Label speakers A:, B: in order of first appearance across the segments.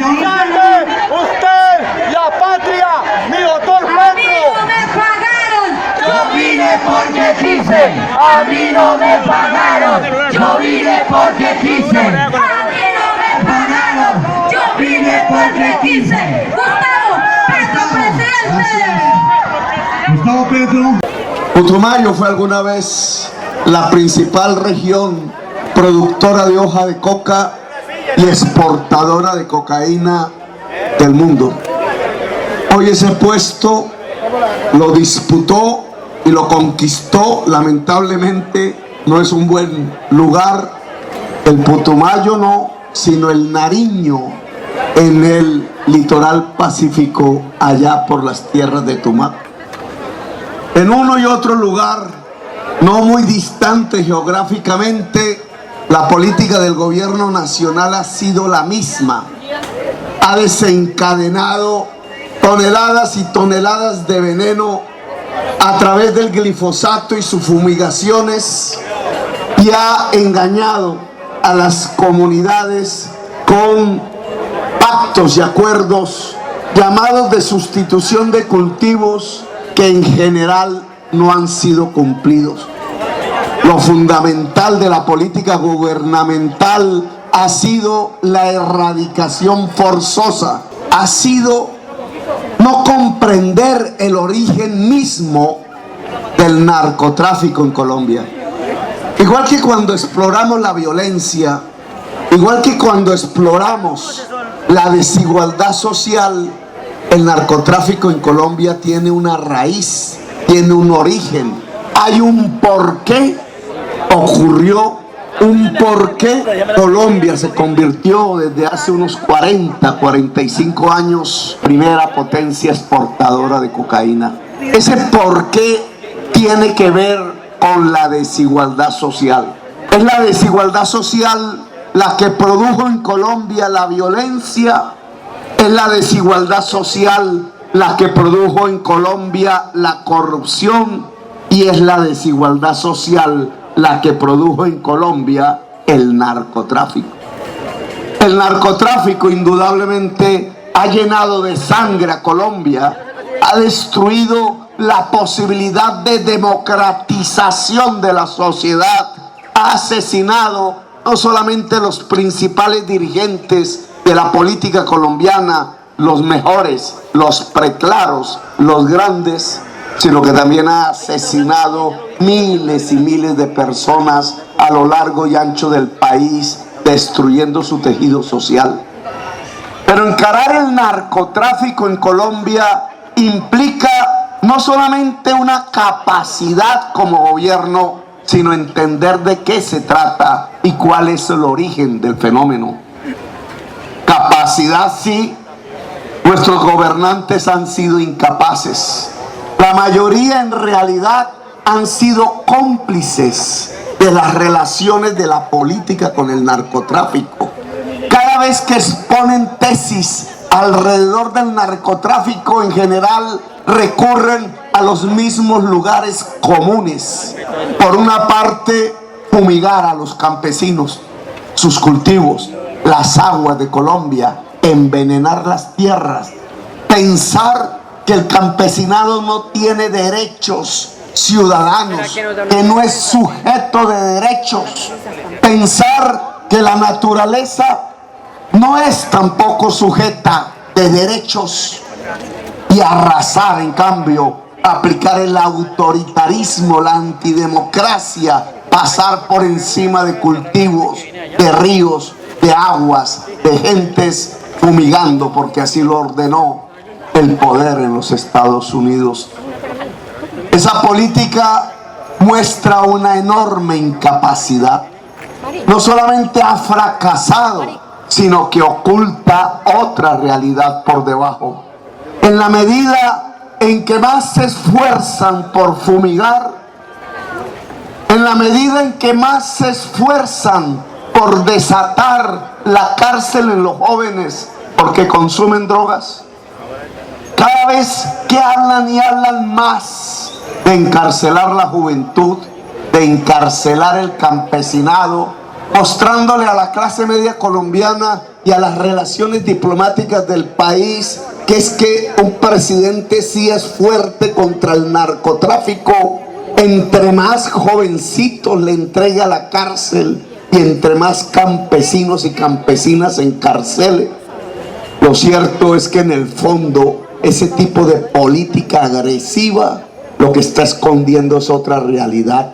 A: Atención.
B: Usted, la patria, mi doctor Petro.
C: No me pagaron.
D: Yo vine porque quise, a mí no me pagaron. Yo vine porque quise,
C: A mí no me pagaron. Yo vine porque quise. Gustavo Petro, presidente.
A: Gustavo Petro.
E: Putumayo fue alguna vez la principal región productora de hoja de coca y exportadora de cocaína del mundo. Hoy ese puesto lo disputó y lo conquistó, lamentablemente no es un buen lugar el Putumayo, no, sino el Nariño, en el litoral pacífico, allá por las tierras de Tumaco. En uno y otro lugar, no muy distante geográficamente, la política del gobierno nacional ha sido la misma. Ha desencadenado toneladas y toneladas de veneno a través del glifosato y sus fumigaciones y ha engañado a las comunidades con pactos y acuerdos llamados de sustitución de cultivos que en general no han sido cumplidos. Lo fundamental de la política gubernamental ha sido la erradicación forzosa, ha sido no comprender el origen mismo del narcotráfico en Colombia. Igual que cuando exploramos la violencia, igual que cuando exploramos la desigualdad social, el narcotráfico en Colombia tiene una raíz, tiene un origen, hay un porqué ocurrió, un porqué Colombia se convirtió desde hace unos 45 años primera potencia exportadora de cocaína. Ese porqué tiene que ver con la desigualdad social. Es la desigualdad social la que produjo en Colombia la violencia, es la desigualdad social la que produjo en Colombia la corrupción y es la desigualdad social la que produjo en Colombia el narcotráfico. El narcotráfico indudablemente ha llenado de sangre a Colombia, ha destruido la posibilidad de democratización de la sociedad, ha asesinado no solamente los principales dirigentes de la política colombiana, los mejores, los preclaros, los grandes, sino que también ha asesinado miles y miles de personas a lo largo y ancho del país, destruyendo su tejido social. Pero encarar el narcotráfico en Colombia implica no solamente una capacidad como gobierno, sino entender de qué se trata y cuál es el origen del fenómeno. Capacidad sí, nuestros gobernantes han sido incapaces. La mayoría en realidad han sido cómplices de las relaciones de la política con el narcotráfico. Cada vez que exponen tesis alrededor del narcotráfico, en general recurren a los mismos lugares comunes. Por una parte, fumigar a los campesinos, sus cultivos, las aguas de Colombia, envenenar las tierras, pensar que el campesinado no tiene derechos ciudadanos, que no es sujeto de derechos, pensar que la naturaleza no es tampoco sujeta de derechos y arrasar, en cambio, aplicar el autoritarismo, la antidemocracia, pasar por encima de cultivos, de ríos, de aguas, de gentes, fumigando porque así lo ordenó el poder en los Estados Unidos. Esa política muestra una enorme incapacidad. No solamente ha fracasado, sino que oculta otra realidad por debajo. En la medida en que más se esfuerzan por fumigar, en la medida en que más se esfuerzan por desatar la cárcel en los jóvenes porque consumen drogas, cada vez que hablan y hablan más de encarcelar la juventud, de encarcelar el campesinado, mostrándole a la clase media colombiana y a las relaciones diplomáticas del país que es que un presidente sí es fuerte contra el narcotráfico, entre más jovencitos le entrega a la cárcel y entre más campesinos y campesinas encarcele. Lo cierto es que en el fondo ese tipo de política agresiva lo que está escondiendo es otra realidad.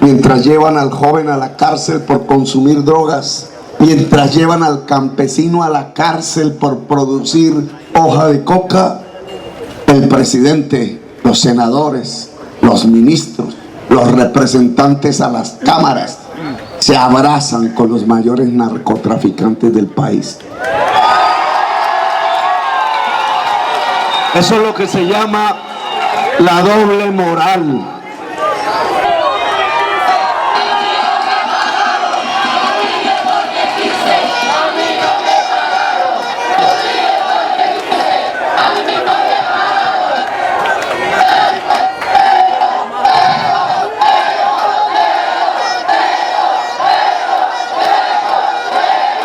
E: Mientras llevan al joven a la cárcel por consumir drogas, mientras llevan al campesino a la cárcel por producir hoja de coca, el presidente, los senadores, los ministros, los representantes a las cámaras se abrazan con los mayores narcotraficantes del país. Eso es lo que se llama la doble moral.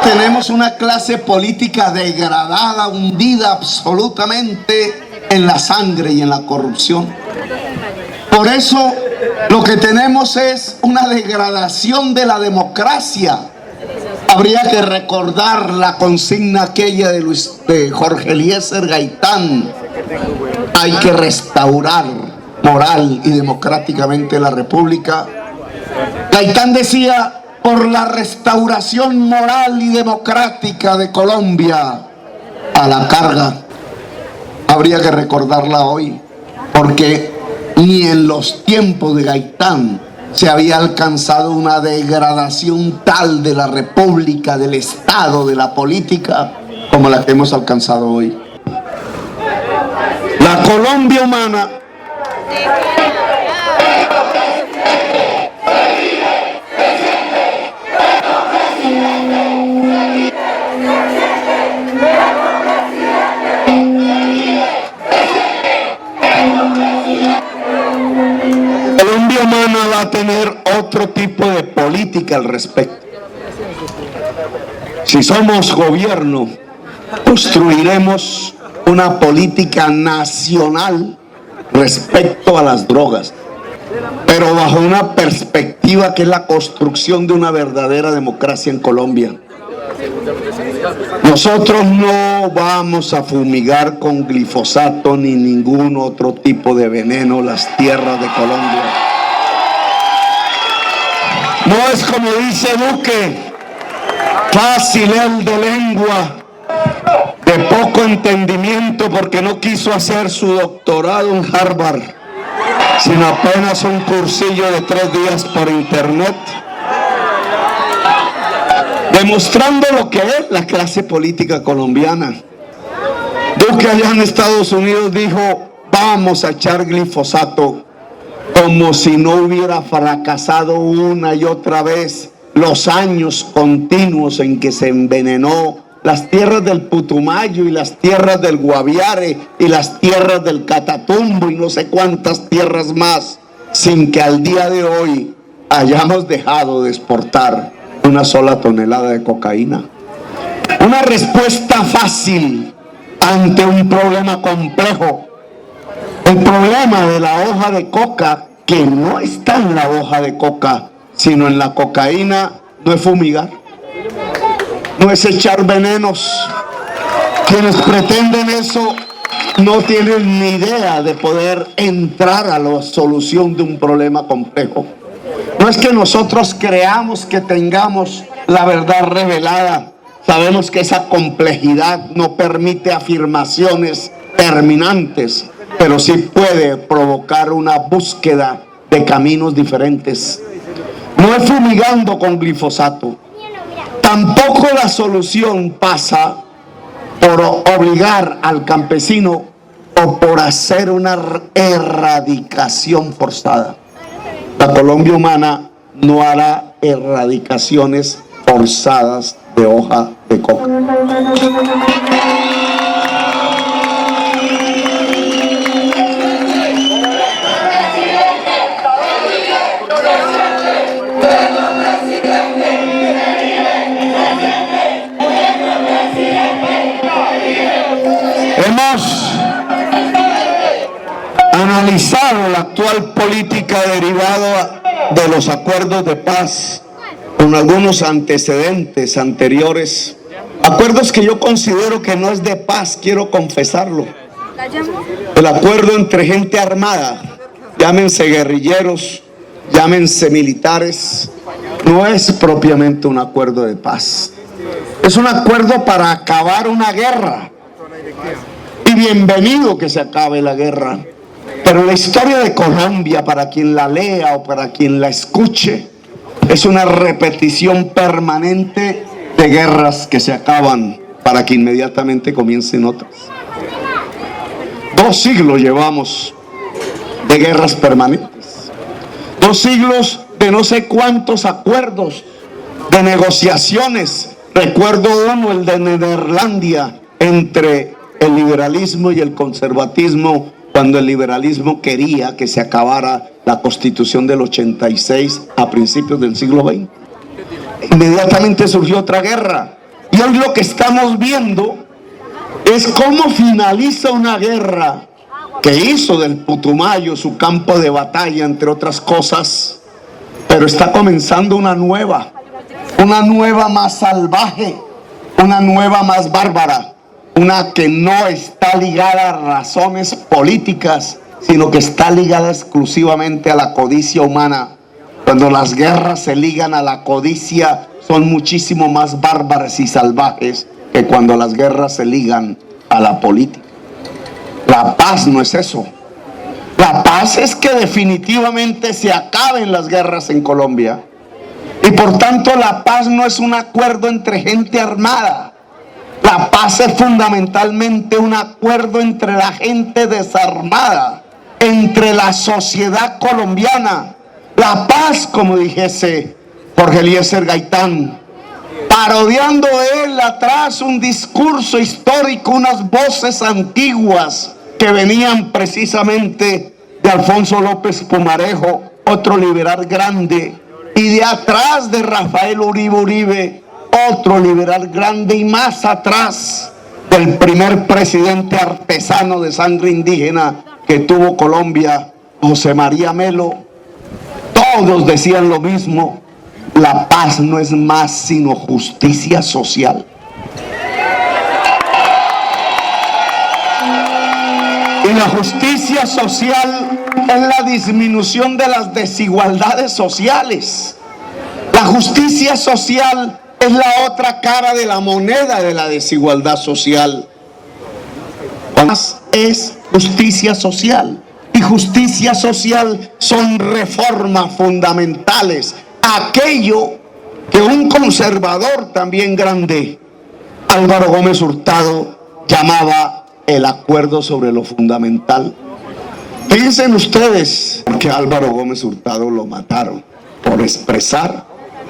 E: Tenemos una clase política degradada, hundida absolutamente en la sangre y en la corrupción. Por eso lo que tenemos es una degradación de la democracia. Habría que recordar la consigna aquella de Jorge Eliezer Gaitán: hay que restaurar moral y democráticamente la república. Gaitán decía: por la restauración moral y democrática de Colombia, a la carga. Habría que recordarla hoy, porque ni en los tiempos de Gaitán se había alcanzado una degradación tal de la república, del Estado, de la política, como la que hemos alcanzado hoy. La Colombia humana va a tener otro tipo de política al respecto. Si somos gobierno, construiremos una política nacional respecto a las drogas, pero bajo una perspectiva que es la construcción de una verdadera democracia en Colombia. Nosotros no vamos a fumigar con glifosato ni ningún otro tipo de veneno las tierras de Colombia. No es como dice Duque, fácil el de lengua, de poco entendimiento porque no quiso hacer su doctorado en Harvard, sino apenas un cursillo de 3 días por internet, demostrando lo que es la clase política colombiana. Duque allá en Estados Unidos dijo: vamos a echar glifosato, como si no hubiera fracasado una y otra vez los años continuos en que se envenenó las tierras del Putumayo y las tierras del Guaviare y las tierras del Catatumbo y no sé cuántas tierras más, sin que al día de hoy hayamos dejado de exportar una sola tonelada de cocaína. Una respuesta fácil ante un problema complejo. El problema de la hoja de coca, que no está en la hoja de coca, sino en la cocaína, no es fumigar, no es echar venenos. Quienes pretenden eso no tienen ni idea de poder entrar a la solución de un problema complejo. No es que nosotros creamos que tengamos la verdad revelada. Sabemos que esa complejidad no permite afirmaciones terminantes, pero sí puede provocar una búsqueda de caminos diferentes. No es fumigando con glifosato. Tampoco la solución pasa por obligar al campesino o por hacer una erradicación forzada. La Colombia humana no hará erradicaciones forzadas de hoja de coca. Hemos analizado la actual política derivada de los acuerdos de paz con algunos antecedentes anteriores, acuerdos que yo considero que no es de paz, quiero confesarlo. El acuerdo entre gente armada, llámense guerrilleros, llámense militares, no es propiamente un acuerdo de paz. Es un acuerdo para acabar una guerra. Y bienvenido que se acabe la guerra. Pero la historia de Colombia, para quien la lea o para quien la escuche, es una repetición permanente de guerras que se acaban para que inmediatamente comiencen otras. 2 siglos llevamos de guerras permanentes. 2 siglos de no sé cuántos acuerdos, de negociaciones. Recuerdo uno, el de Nederlandia, entre el liberalismo y el conservatismo, cuando el liberalismo quería que se acabara la Constitución del 86 a principios del siglo XX. Inmediatamente surgió otra guerra. Y hoy lo que estamos viendo es cómo finaliza una guerra que hizo del Putumayo su campo de batalla, entre otras cosas, pero está comenzando una nueva más salvaje, una nueva más bárbara, una que no está ligada a razones políticas, sino que está ligada exclusivamente a la codicia humana. Cuando las guerras se ligan a la codicia, son muchísimo más bárbaras y salvajes que cuando las guerras se ligan a la política. La paz no es eso. La paz es que definitivamente se acaben las guerras en Colombia. Y por tanto la paz no es un acuerdo entre gente armada. La paz es fundamentalmente un acuerdo entre la gente desarmada, entre la sociedad colombiana. La paz, como dijese Jorge Eliezer Gaitán, parodiando él atrás un discurso histórico, unas voces antiguas que venían precisamente de Alfonso López Pumarejo, otro liberal grande, y de atrás de Rafael Uribe Uribe, otro liberal grande, y más atrás del primer presidente artesano de sangre indígena que tuvo Colombia, José María Melo. Todos decían lo mismo: la paz no es más sino justicia social. Y la justicia social es la disminución de las desigualdades sociales. La justicia social es la otra cara de la moneda de la desigualdad social. Paz es justicia social. Y justicia social son reformas fundamentales. Aquello que un conservador también grande, Álvaro Gómez Hurtado, llamaba el acuerdo sobre lo fundamental. Piensen ustedes que Álvaro Gómez Hurtado lo mataron por expresar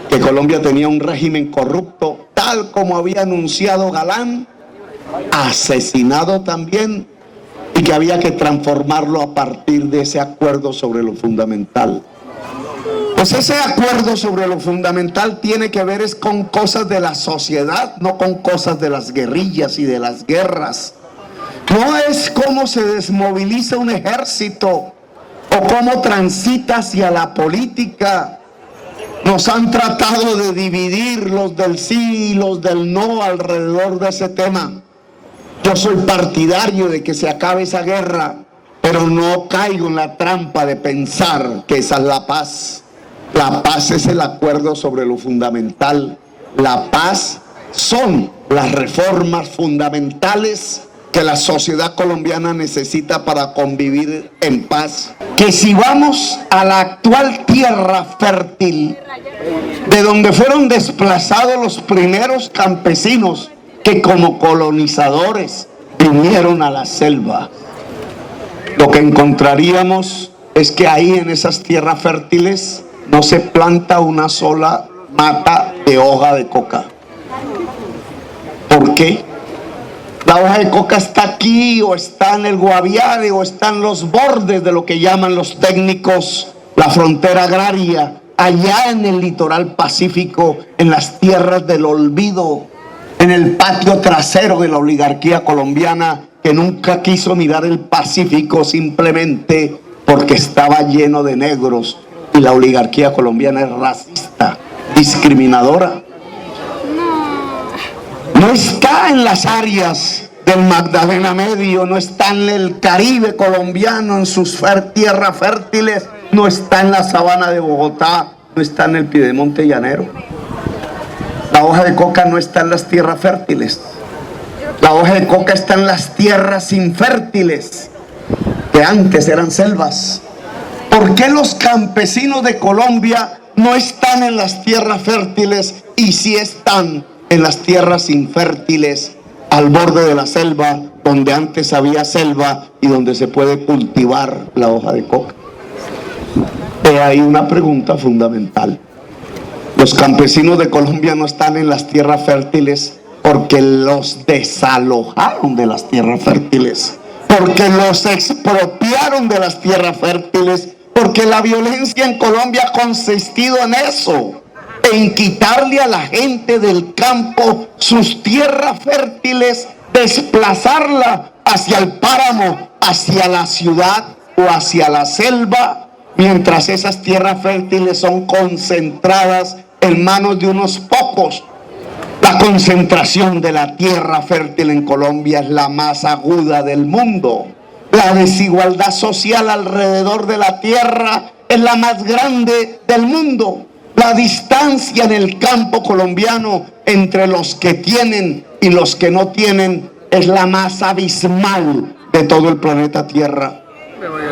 E: que Colombia tenía un régimen corrupto, tal como había anunciado Galán, asesinado también, y que había que transformarlo a partir de ese acuerdo sobre lo fundamental. Pues ese acuerdo sobre lo fundamental tiene que ver es con cosas de la sociedad, no con cosas de las guerrillas y de las guerras. No es cómo se desmoviliza un ejército o cómo transita hacia la política. Nos han tratado de dividir los del sí y los del no alrededor de ese tema. Yo soy partidario de que se acabe esa guerra, pero no caigo en la trampa de pensar que esa es la paz. La paz es el acuerdo sobre lo fundamental. La paz son las reformas fundamentales que la sociedad colombiana necesita para convivir en paz. Que si vamos a la actual tierra fértil, de donde fueron desplazados los primeros campesinos que como colonizadores vinieron a la selva, lo que encontraríamos es que ahí en esas tierras fértiles no se planta una sola mata de hoja de coca. ¿Por qué? La hoja de coca está aquí, o está en el Guaviare, o está en los bordes de lo que llaman los técnicos la frontera agraria, allá en el litoral pacífico, en las tierras del olvido, en el patio trasero de la oligarquía colombiana, que nunca quiso mirar el Pacífico simplemente porque estaba lleno de negros y la oligarquía colombiana es racista, discriminadora. No está en las áreas del Magdalena Medio, no está en el Caribe colombiano, en sus tierras fértiles, no está en la sabana de Bogotá, no está en el piedemonte llanero. La hoja de coca no está en las tierras fértiles. La hoja de coca está en las tierras infértiles, que antes eran selvas. ¿Por qué los campesinos de Colombia no están en las tierras fértiles y sí están en las tierras infértiles, al borde de la selva, donde antes había selva y donde se puede cultivar la hoja de coca? Hay una pregunta fundamental. Los campesinos de Colombia no están en las tierras fértiles porque los desalojaron de las tierras fértiles, porque los expropiaron de las tierras fértiles, porque la violencia en Colombia ha consistido en eso, en quitarle a la gente del campo sus tierras fértiles, desplazarla hacia el páramo, hacia la ciudad o hacia la selva, mientras esas tierras fértiles son concentradas en manos de unos pocos. La concentración de la tierra fértil en Colombia es la más aguda del mundo. La desigualdad social alrededor de la tierra es la más grande del mundo. La distancia en el campo colombiano entre los que tienen y los que no tienen es la más abismal de todo el planeta Tierra.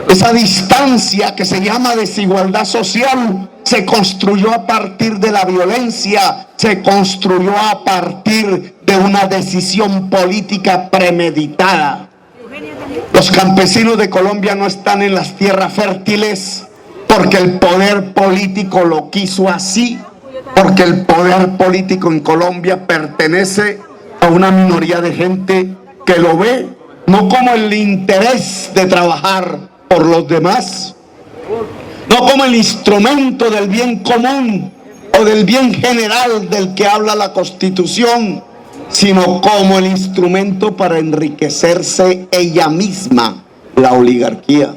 E: Esa distancia que se llama desigualdad social se construyó a partir de la violencia, se construyó a partir de una decisión política premeditada. Los campesinos de Colombia no están en las tierras fértiles porque el poder político lo quiso así, porque el poder político en Colombia pertenece a una minoría de gente que lo ve no como el interés de trabajar por los demás, no como el instrumento del bien común o del bien general del que habla la Constitución, sino como el instrumento para enriquecerse ella misma, la oligarquía.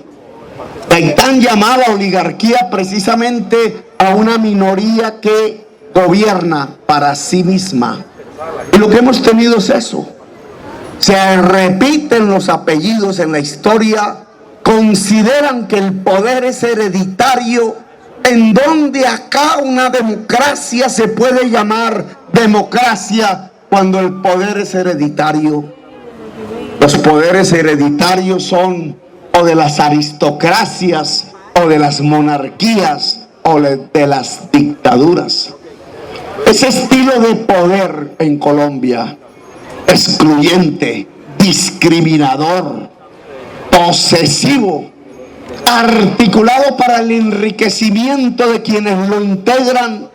E: La tan llamada oligarquía precisamente a una minoría que gobierna para sí misma. Y lo que hemos tenido es eso. Se repiten los apellidos en la historia, consideran que el poder es hereditario, en donde acá una democracia se puede llamar democracia cuando el poder es hereditario. Los poderes hereditarios son o de las aristocracias, o de las monarquías, o de las dictaduras. Ese estilo de poder en Colombia, excluyente, discriminador, posesivo, articulado para el enriquecimiento de quienes lo integran,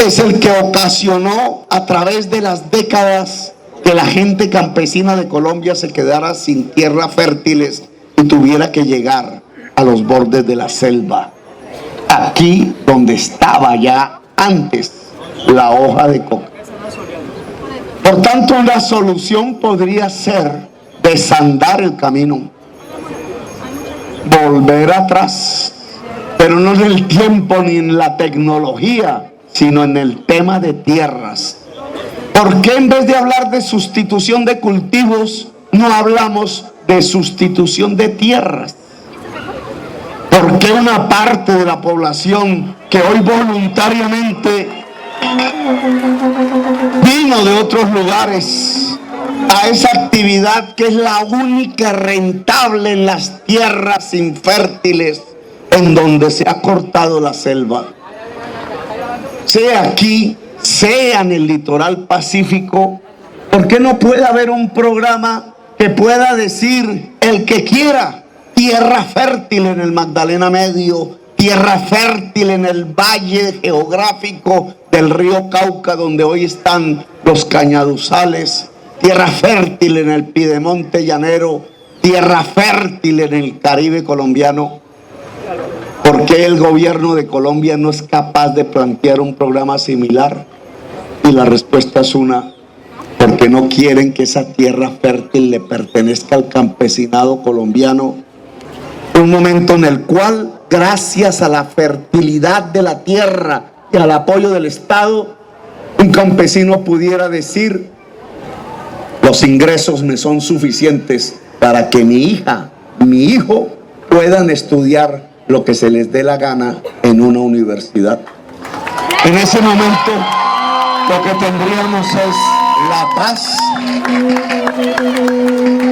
E: es el que ocasionó a través de las décadas que la gente campesina de Colombia se quedara sin tierras fértiles y tuviera que llegar a los bordes de la selva, aquí donde estaba ya antes la hoja de coca. Por tanto, una solución podría ser desandar el camino, volver atrás, pero no en el tiempo ni en la tecnología, sino en el tema de tierras. ¿Por qué en vez de hablar de sustitución de cultivos no hablamos de sustitución de tierras? ¿Por qué una parte de la población que hoy voluntariamente vino de otros lugares a esa actividad que es la única rentable en las tierras infértiles en donde se ha cortado la selva, sea aquí, sea en el litoral pacífico? ¿Por qué no puede haber un programa que pueda decir el que quiera tierra fértil en el Magdalena Medio, tierra fértil en el valle geográfico del río Cauca donde hoy están los cañaduzales, tierra fértil en el piedemonte llanero, tierra fértil en el Caribe colombiano? ¿Por qué el gobierno de Colombia no es capaz de plantear un programa similar? Y la respuesta es una: porque no quieren que esa tierra fértil le pertenezca al campesinado colombiano. Un momento en el cual, gracias a la fertilidad de la tierra y al apoyo del Estado, un campesino pudiera decir: los ingresos me son suficientes para que mi hija, mi hijo puedan estudiar lo que se les dé la gana en una universidad. En ese momento lo que tendríamos es la paz.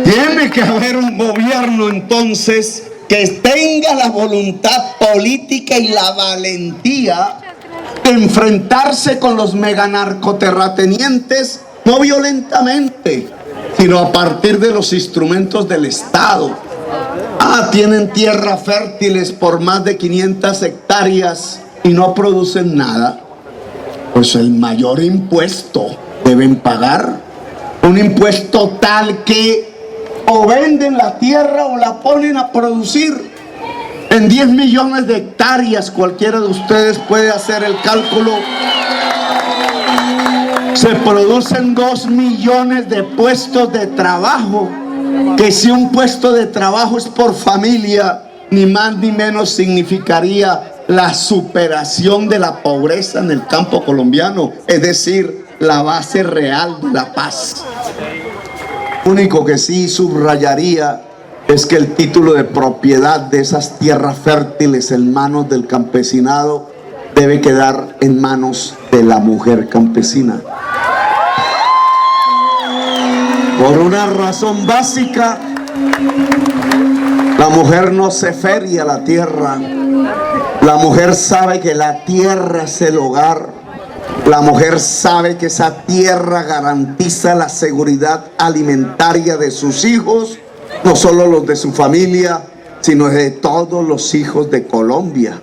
E: Tiene que haber un gobierno entonces que tenga la voluntad política y la valentía de enfrentarse con los meganarcoterratenientes, no violentamente, sino a partir de los instrumentos del Estado. Tienen tierras fértiles por más de 500 hectáreas y no producen nada. Pues el mayor impuesto deben pagar, un impuesto tal que o venden la tierra o la ponen a producir. En 10 millones de hectáreas, cualquiera de ustedes puede hacer el cálculo, se producen 2 millones de puestos de trabajo, que si un puesto de trabajo es por familia, ni más ni menos significaría la superación de la pobreza en el campo colombiano, es decir, la base real de la paz. Lo único que sí subrayaría es que el título de propiedad de esas tierras fértiles en manos del campesinado debe quedar en manos de la mujer campesina. Por una razón básica, la mujer no se feria la tierra. La mujer sabe que la tierra es el hogar. La mujer sabe que esa tierra garantiza la seguridad alimentaria de sus hijos, no solo los de su familia, sino de todos los hijos de Colombia.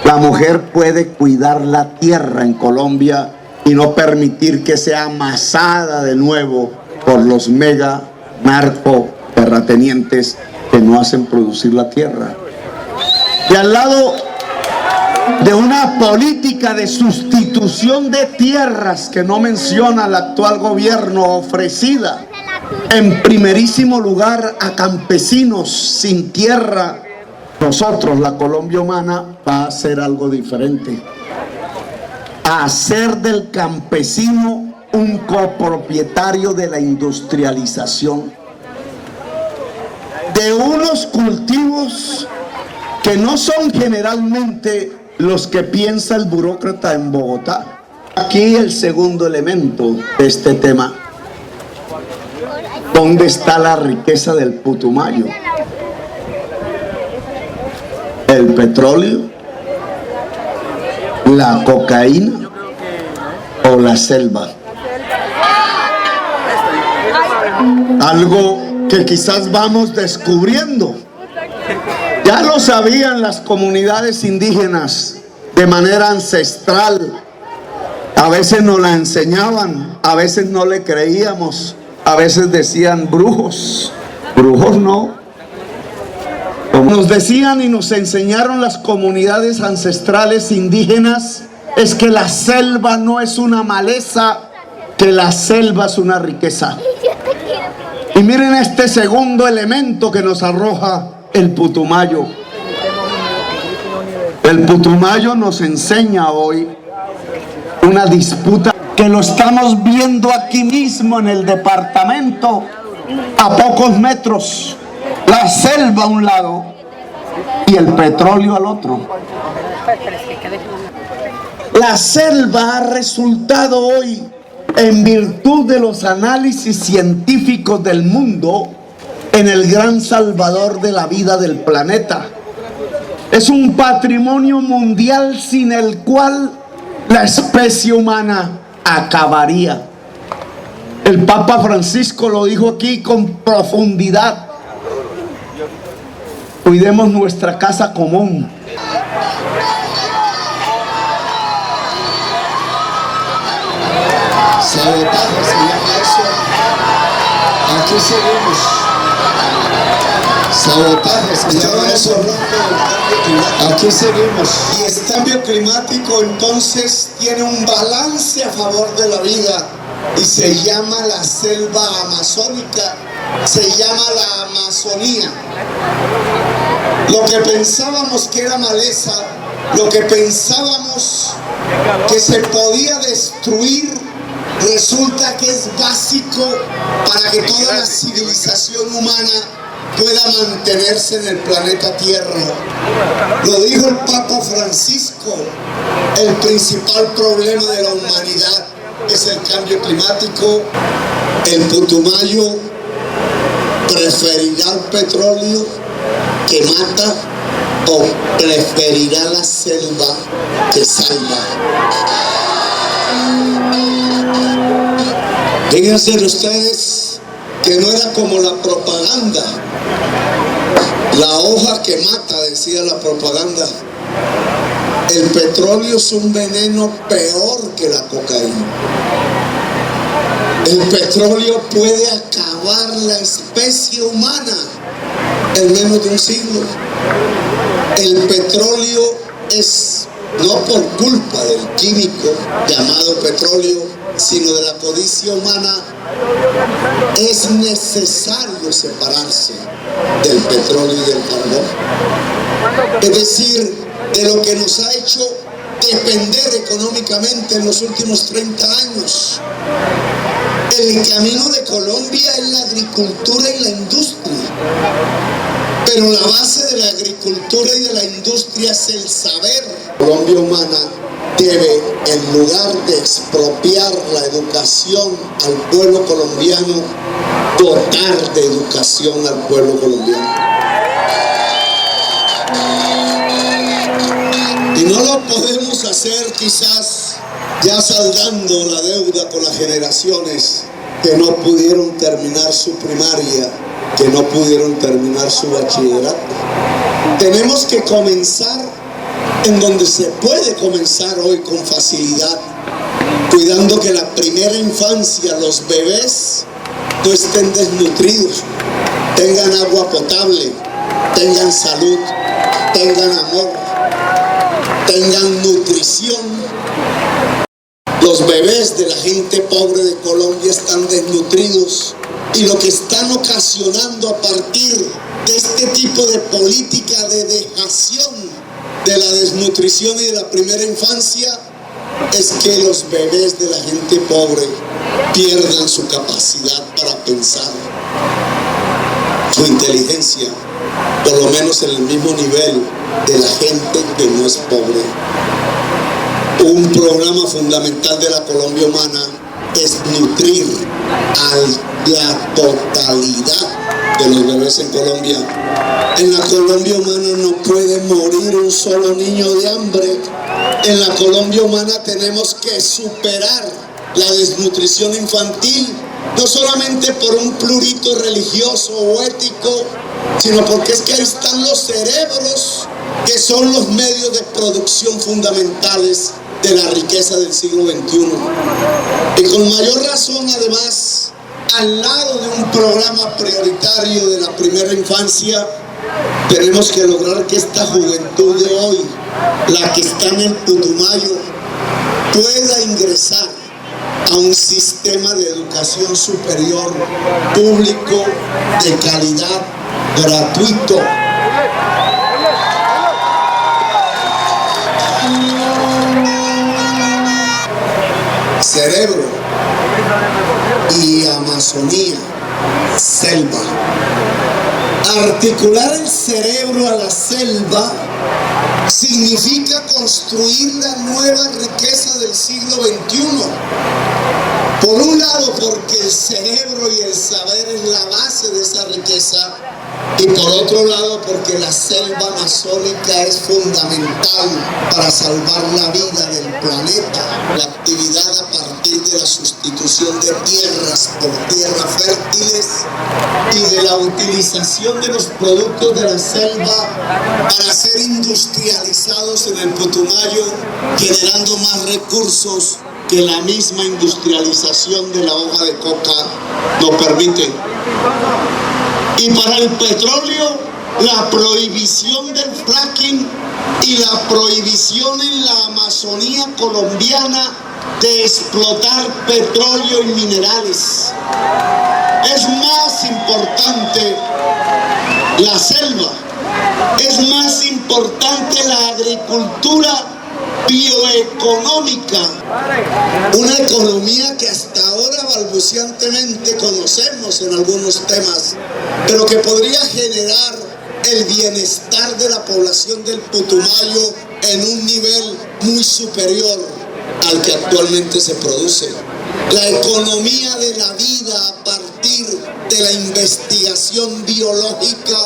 E: La mujer puede cuidar la tierra en Colombia y no permitir que sea amasada de nuevo por los mega narco terratenientes que no hacen producir la tierra. Y al lado de una política de sustitución de tierras que no menciona el actual gobierno, ofrecida en primerísimo lugar a campesinos sin tierra, nosotros, la Colombia humana, va a hacer algo diferente. A hacer del campesino un copropietario de la industrialización, de unos cultivos que no son generalmente los que piensa el burócrata en Bogotá. Aquí el segundo elemento de este tema: ¿dónde está la riqueza del Putumayo? ¿El petróleo? ¿La cocaína? ¿O la selva? Algo que quizás vamos descubriendo. Ya lo sabían las comunidades indígenas de manera ancestral. A veces nos la enseñaban, a veces no le creíamos, a veces decían brujos. Brujos no. Como nos decían y nos enseñaron las comunidades ancestrales indígenas, es que la selva no es una maleza, que la selva es una riqueza. Y miren este segundo elemento que nos arroja el Putumayo. El Putumayo nos enseña hoy una disputa que lo estamos viendo aquí mismo en el departamento, a pocos metros. La selva a un lado y el petróleo al otro. La selva ha resultado hoy, en virtud de los análisis científicos del mundo, en el gran salvador de la vida del planeta. Es un patrimonio mundial sin el cual la especie humana acabaría. El Papa Francisco lo dijo aquí con profundidad: cuidemos nuestra casa común.
A: Sabotaje se llama eso. Aquí seguimos. Sabotaje se llama eso. Aquí seguimos.
E: Y el cambio climático entonces tiene un balance a favor de la vida,
A: y se llama la selva amazónica, se llama la Amazonía. Lo que pensábamos que era maleza, lo que pensábamos que se podía destruir, resulta que es básico para que toda la civilización humana pueda mantenerse en el planeta Tierra. Lo dijo el Papa Francisco, el principal problema de la humanidad es el cambio climático. El Putumayo preferirá el petróleo que mata o preferirá la selva que salva. Fíjense ustedes que no era como la propaganda. La hoja que mata, decía la propaganda. El petróleo es un veneno peor que la cocaína. El petróleo puede acabar la especie humana en menos de un siglo. El petróleo es, no por culpa del químico llamado petróleo, sino de la codicia humana, es necesario separarse del petróleo y del carbón. Es decir, de lo que nos ha hecho depender económicamente en los últimos 30 años. El camino de Colombia es la agricultura y la industria. Pero la base de la agricultura y de la industria es el saber. La Colombia humana debe, en lugar de expropiar la educación al pueblo colombiano, dotar de educación al pueblo colombiano. Y no lo podemos hacer quizás ya saldando la deuda con las generaciones que no pudieron terminar su primaria, que no pudieron terminar su bachillerato. Tenemos que comenzar en donde se puede comenzar hoy con facilidad, cuidando que la primera infancia, los bebés, no estén desnutridos, tengan agua potable, tengan salud, tengan amor, tengan nutrición. Los bebés de la gente pobre de Colombia están desnutridos y lo que están ocasionando a partir de este tipo de política de dejación de la desnutrición y de la primera infancia es que los bebés de la gente pobre pierdan su capacidad para pensar, su inteligencia, por lo menos en el mismo nivel de la gente que no es pobre. Un programa fundamental de la Colombia humana es nutrir a la totalidad de los bebés en Colombia. En la Colombia humana no puede morir un solo niño de hambre. En la Colombia humana tenemos que superar la desnutrición infantil, no solamente por un plurito religioso o ético, sino porque es que ahí están los cerebros, que son los medios de producción fundamentales de la riqueza del siglo XXI. Y con mayor razón, además, al lado de un programa prioritario de la primera infancia, tenemos que lograr que esta juventud de hoy, la que está en el Putumayo, pueda ingresar a un sistema de educación superior, público, de calidad, gratuito. Cerebro y Amazonía, selva. Articular el cerebro a la selva significa construir la nueva riqueza del siglo XXI. Por un lado, porque el cerebro y el saber es la base de esa riqueza, y por otro lado, porque la selva amazónica es fundamental para salvar la vida del planeta. La actividad a partir de la sustitución de tierras por tierras fértiles y de la utilización de los productos de la selva para ser industrializados en el Putumayo, generando más recursos que la misma industrialización de la hoja de coca lo permite. Y para el petróleo, la prohibición del fracking y la prohibición en la Amazonía colombiana de explotar petróleo y minerales. Es más importante la selva, es más importante la agricultura bioeconómica, una economía que hasta ahora balbuceantemente conocemos en algunos temas, pero que podría generar el bienestar de la población del Putumayo en un nivel muy superior al que actualmente se produce. La economía de la vida a partir de la investigación biológica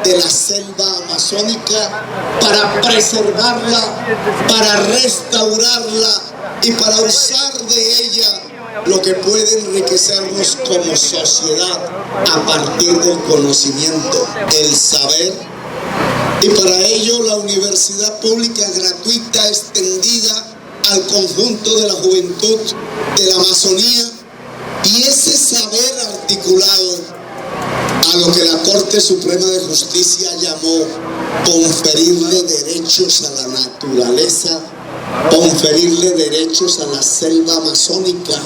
A: de la selva amazónica para preservarla, para restaurarla y para usar de ella lo que puede enriquecernos como sociedad a partir del conocimiento, el saber. Y para ello la universidad pública gratuita extendida al conjunto de la juventud de la Amazonía, y ese saber articulado a lo que la Corte Suprema de Justicia llamó conferirle derechos a la naturaleza, conferirle derechos a la selva amazónica,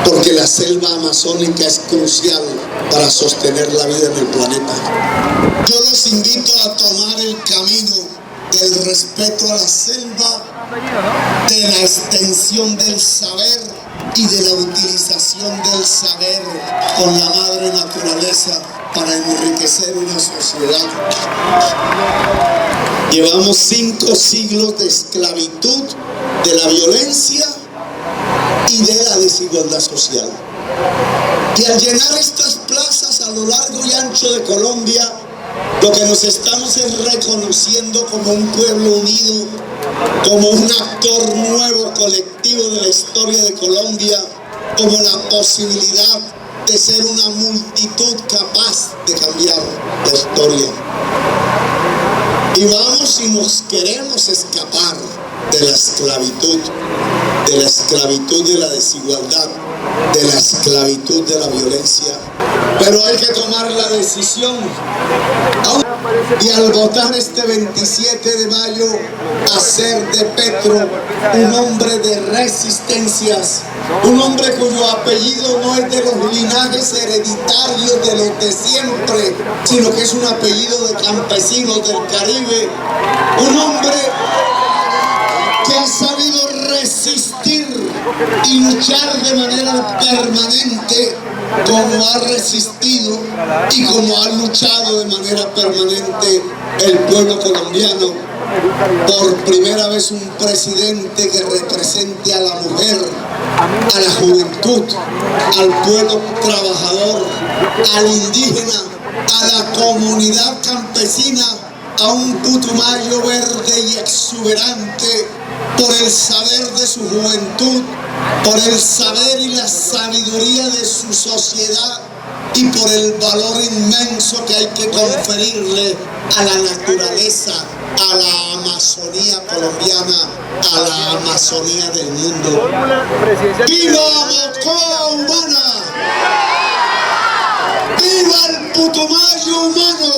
A: porque la selva amazónica es crucial para sostener la vida en el planeta. Yo los invito a tomar el camino del respeto a la selva, de la extensión del saber y de la utilización del saber con la madre naturaleza para enriquecer una sociedad. Llevamos 5 siglos de esclavitud, de la violencia y de la desigualdad social. Y al llenar estas plazas a lo largo y ancho de Colombia, lo que nos estamos es reconociendo como un pueblo unido, como un actor nuevo colectivo de la historia de Colombia, como la posibilidad de ser una multitud capaz de cambiar la historia. Y vamos y nos queremos escapar de la esclavitud, de la desigualdad, de la esclavitud de la violencia. Pero hay que tomar la decisión. Y al votar este 27 de mayo, hacer de Petro un hombre de resistencias, un hombre cuyo apellido no es de los linajes hereditarios de los de siempre, sino que es un apellido de campesinos del Caribe, un hombre que ha sabido resistir y luchar de manera permanente como ha resistido y como ha luchado de manera permanente el pueblo colombiano. Por primera vez un presidente que represente a la mujer, a la juventud, al pueblo trabajador, al indígena, a la comunidad campesina, a un Putumayo verde y exuberante por el saber de su juventud, por el saber y la sabiduría de su sociedad y por el valor inmenso que hay que conferirle a la naturaleza, a la Amazonía colombiana, a la Amazonía del mundo. ¡Viva Mocoa humana! ¡Viva el Putumayo humano!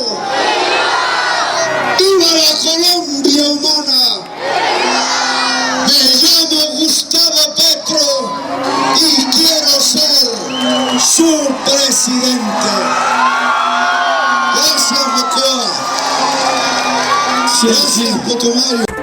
A: ¡Viva la Colombia humana! Me llamo Gustavo Petro y quiero ser su presidente. Gracias, Mocoa. Gracias, Putumayo.